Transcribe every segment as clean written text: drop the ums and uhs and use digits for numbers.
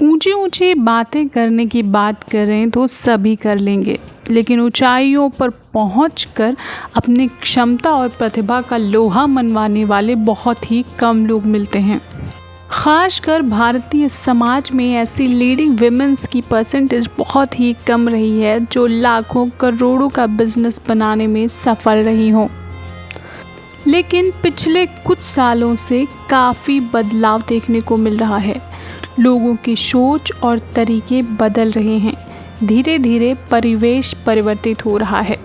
ऊंची ऊंची बातें करने की बात करें तो सभी कर लेंगे, लेकिन ऊंचाइयों पर पहुंचकर अपनी क्षमता और प्रतिभा का लोहा मनवाने वाले बहुत ही कम लोग मिलते हैं। खासकर भारतीय समाज में ऐसी लीडिंग विमेंस की परसेंटेज बहुत ही कम रही है जो लाखों करोड़ों का बिजनेस बनाने में सफल रही हों। लेकिन पिछले कुछ सालों से काफ़ी बदलाव देखने को मिल रहा है। लोगों की सोच और तरीके बदल रहे हैं। धीरे धीरे परिवेश परिवर्तित हो रहा है।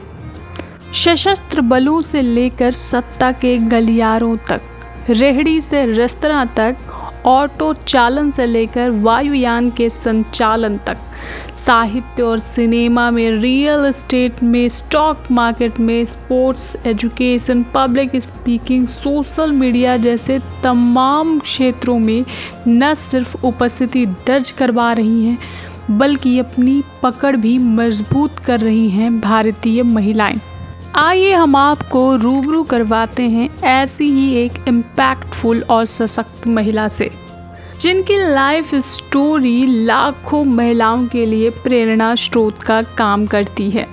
सशस्त्र बलों से लेकर सत्ता के गलियारों तक, रेहड़ी से रेस्तरां तक, ऑटो चालन से लेकर वायुयान के संचालन तक, साहित्य और सिनेमा में, रियल एस्टेट में, स्टॉक मार्केट में, sports, education, public speaking, social media जैसे तमाम क्षेत्रों में न सिर्फ उपस्थिति दर्ज करवा रही हैं बल्कि अपनी पकड़ भी मजबूत कर रही हैं भारतीय महिलाएं। आइए हम आपको रूबरू करवाते हैं ऐसी ही एक इम्पैक्टफुल और सशक्त महिला से, जिनकी लाइफ स्टोरी लाखों महिलाओं के लिए प्रेरणा स्रोत का काम करती है।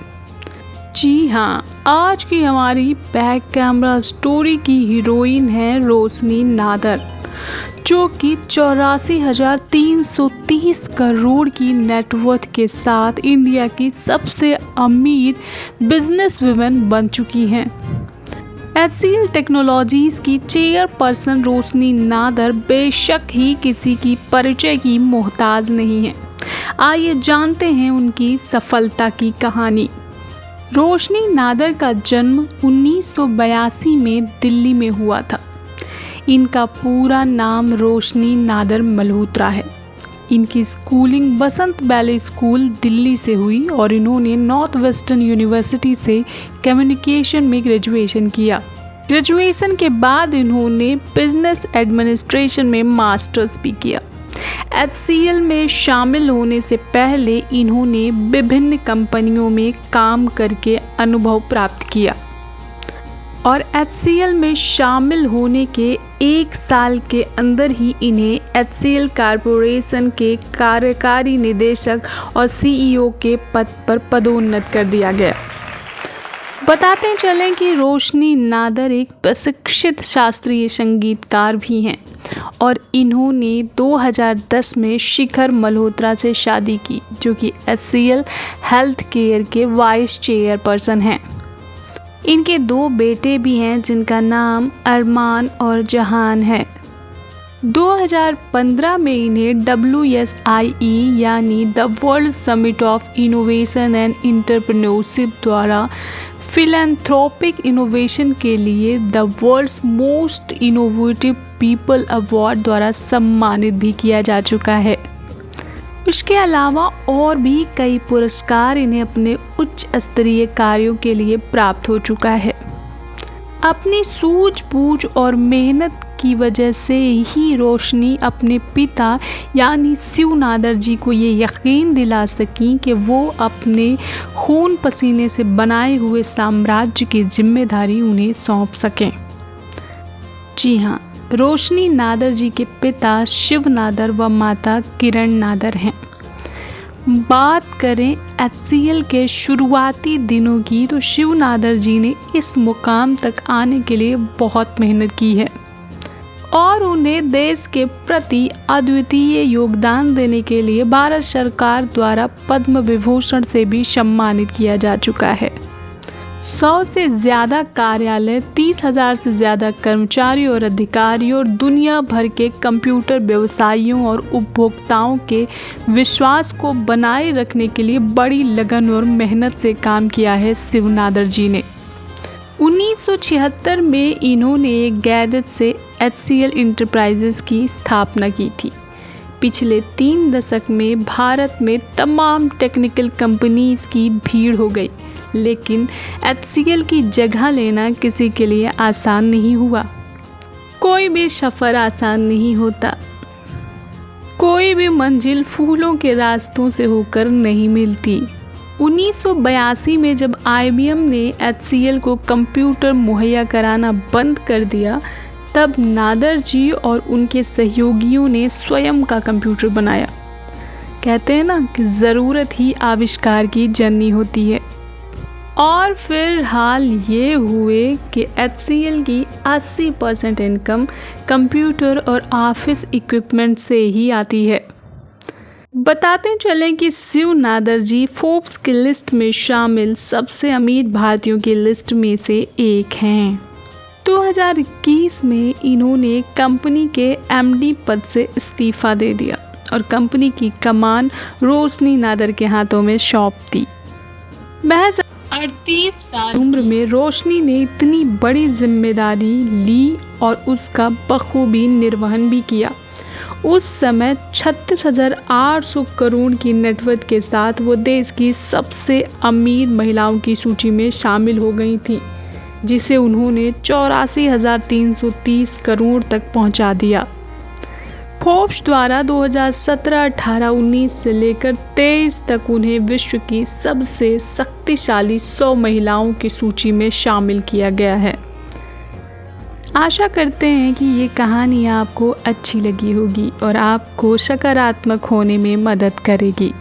जी हाँ, आज की हमारी बैक कैमरा स्टोरी की हीरोइन है रोशनी नादर, जो कि 84,330 करोड़ की नेटवर्थ के साथ इंडिया की सबसे अमीर बिजनेस वुमेन बन चुकी हैं। HCL टेक्नोलॉजीज की चेयरपर्सन रोशनी नादर बेशक ही किसी की परिचय की मोहताज नहीं है। आइए जानते हैं उनकी सफलता की कहानी। रोशनी नादर का जन्म 1982 में दिल्ली में हुआ था। इनका पूरा नाम रोशनी नादर मल्होत्रा है। इनकी स्कूलिंग बसंत बैले स्कूल दिल्ली से हुई और इन्होंने नॉर्थ वेस्टर्न यूनिवर्सिटी से कम्युनिकेशन में ग्रेजुएशन किया। ग्रेजुएशन के बाद इन्होंने बिजनेस एडमिनिस्ट्रेशन में मास्टर्स भी किया। HCL में शामिल होने से पहले इन्होंने विभिन्न कंपनियों में काम करके अनुभव प्राप्त किया और HCL में शामिल होने के 1 साल के अंदर ही इन्हें HCL कॉरपोरेशन के कार्यकारी निदेशक और CEO के पद पर पदोन्नत कर दिया गया। बताते चलें कि रोशनी नादर एक प्रशिक्षित शास्त्रीय संगीतकार भी हैं और इन्होंने 2010 में शिखर मल्होत्रा से शादी की, जो कि HCL हेल्थ केयर के वाइस चेयरपर्सन हैं। इनके 2 बेटे भी हैं जिनका नाम अरमान और जहान है। 2015 में इन्हें WSIE यानी the world summit of innovation and entrepreneurship द्वारा फिलैंथ्रोपिक इनोवेशन के लिए the world's most innovative people award द्वारा सम्मानित भी किया जा चुका है। इसके अलावा और भी कई पुरस्कार इन्हें अपने उच्च स्तरीय कार्यों के लिए प्राप्त हो चुका है। अपनी सूझबूझ और मेहनत की वजह से ही रोशनी अपने पिता यानी शिव नादर जी को ये यकीन दिला सकी कि वो अपने खून पसीने से बनाए हुए साम्राज्य की जिम्मेदारी उन्हें सौंप सकें। जी हाँ, रोशनी नादर जी के पिता शिव नादर व माता किरण नादर हैं। बात करें HCL के शुरुआती दिनों की तो शिव नादर जी ने इस मुकाम तक आने के लिए बहुत मेहनत की है और उन्हें देश के प्रति अद्वितीय योगदान देने के लिए भारत सरकार द्वारा पद्म विभूषण से भी सम्मानित किया जा चुका है। 100 से ज़्यादा कार्यालय, 30,000 से ज़्यादा कर्मचारी और अधिकारी और दुनिया भर के कंप्यूटर व्यवसायियों और उपभोक्ताओं के विश्वास को बनाए रखने के लिए बड़ी लगन और मेहनत से काम किया है शिव नादर जी ने। 1976 में इन्होंने एक गैरेज से HCL इंटरप्राइजेस की स्थापना की थी। पिछले 3 दशक में भारत में तमाम टेक्निकल कंपनीज की भीड़ हो गई, लेकिन HCL की जगह लेना किसी के लिए आसान नहीं हुआ। कोई भी सफ़र आसान नहीं होता, कोई भी मंजिल फूलों के रास्तों से होकर नहीं मिलती। 1982 में जब IBM ने HCL को कंप्यूटर मुहैया कराना बंद कर दिया, तब नादर जी और उनके सहयोगियों ने स्वयं का कंप्यूटर बनाया। कहते हैं ना कि ज़रूरत ही आविष्कार की जननी होती है। और फिर हाल ये हुए कि HCL की 80% इनकम कंप्यूटर और ऑफिस इक्विपमेंट से ही आती है। बताते चलें कि शिव नादर जी फोर्ब्स की लिस्ट में शामिल सबसे अमीर भारतीयों की लिस्ट में से एक हैं। 2021 में इन्होंने कंपनी के MD पद से इस्तीफा दे दिया और कंपनी की कमान रोशनी नादर के हाथों में सौंप दी। महज 38 साल उम्र में रोशनी ने इतनी बड़ी जिम्मेदारी ली और उसका बखूबी निर्वहन भी किया। उस समय 36,800 करोड़ की नेटवर्थ के साथ वो देश की सबसे अमीर महिलाओं की सूची में शामिल हो गई थी, जिसे उन्होंने 84,330 करोड़ तक पहुंचा दिया। फोर्ब्स द्वारा 2017, 18, 19 से लेकर 23 तक उन्हें विश्व की सबसे शक्तिशाली 100 महिलाओं की सूची में शामिल किया गया है। आशा करते हैं कि ये कहानी आपको अच्छी लगी होगी और आपको सकारात्मक होने में मदद करेगी।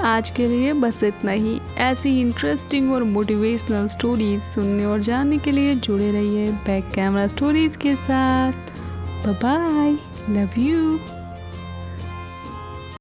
आज के लिए बस इतना ही। ऐसी इंटरेस्टिंग और मोटिवेशनल स्टोरीज सुनने और जानने के लिए जुड़े रहिए बैक कैमरा स्टोरीज के साथ। Bye bye, love you.